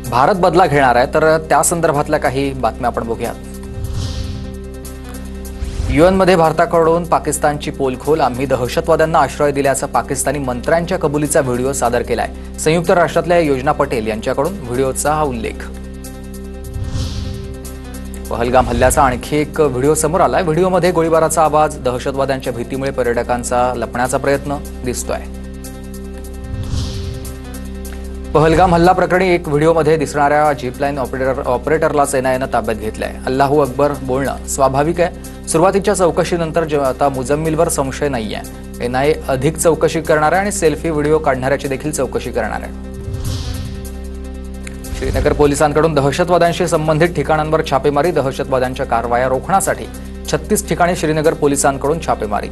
भारत बदला घेणार आहे, तर त्या संदर्भातल्या काही बातम्या आपण बघूयात। यूएनमध्ये भारताकडून पाकिस्तानची पोलखोल, आम्ही दहशतवाद्यांना आश्रय दिल्याचा पाकिस्तानी मंत्र्यांच्या कबुलीचा व्हिडिओ सादर केलाय। संयुक्त राष्ट्रातल्या योजना पटेल यांच्याकडून व्हिडिओचा हा उल्लेख। पहलगाम हल्ल्याचा आणखी एक व्हिडिओ समोर आलाय। व्हिडिओमध्ये गोळीबाराचा आवाज, दहशतवाद्यांच्या भीतीमुळे पर्यटकांचा लपण्याचा प्रयत्न दिसतोय। पहलगाम हल्ला प्रकरणी एक व्हिडिओमध्ये दिसणाऱ्या जीपलाईन ऑपरेटरला एनआयएनं ताब्यात घेतलंय। अल्लाहू अकबर बोलणं स्वाभाविक आहे। सुरुवातीच्या चौकशीनंतर आता मुजम्मिलवर संशय नाहीये। एनआयए अधिक चौकशी करणार आहे आणि सेल्फी व्हिडिओ काढणाऱ्याची देखील चौकशी करणार आहे। श्रीनगर पोलिसांकडून दहशतवाद्यांशी संबंधित ठिकाणांवर छापेमारी, दहशतवाद्यांच्या कारवाया रोखण्यासाठी 36 ठिकाणी श्रीनगर पोलिसांकडून छापेमारी।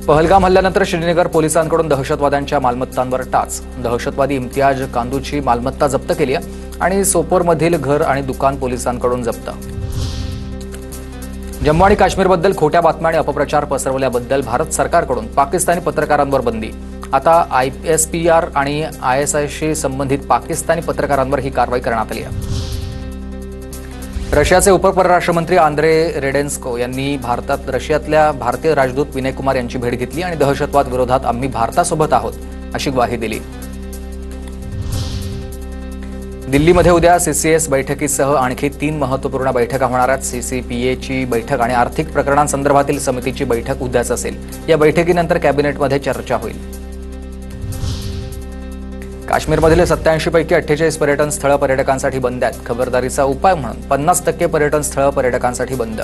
पहलगाम हल्ल्यानंतर श्रीनगर पोलिसांकडून दहशतवाद्यांच्या मालमत्तांवर टाच, दहशतवादी इम्तियाज कांदूची मालमत्ता जप्त केली आहे आणि सोपोरमधील घर आणि दुकान पोलिसांकडून जप्त। जम्मू आणि काश्मीरबद्दल खोट्या बातम्या आणि अपप्रचार पसरवल्याबद्दल भारत सरकारकडून पाकिस्तानी पत्रकारांवर बंदी। आता ISPR आणि ISIशी संबंधित पाकिस्तानी पत्रकारांवर ही कारवाई करण्यात आली आहे। रशियाचे उपपरराष्ट्र मंत्री आंद्रे रेडेन्स्को यांनी रशियातल्या भारतीय राजदूत विनय कुमार यांची भेट घेतली आणि दहशतवाद विरोधात आम्ही भारतासोबत आहोत अशी ग्वाही दिली। दिल्लीमध्ये उद्या CCS बैठकीसह आणखी 3 महत्त्वपूर्ण बैठका होणार आहेत। CCPAची बैठक आणि आर्थिक प्रकरणांसंदर्भातील समितीची बैठक उद्याच असेल। या बैठकीनंतर कॅबिनेटमध्ये चर्चा होईल। काश्मीरमधील 87 पैकी 48 पर्यटन स्थळं पर्यटकांसाठी बंद आहेत। खबरदारीचा उपाय म्हणून 50% पर्यटन स्थळं पर्यटकांसाठी बंद।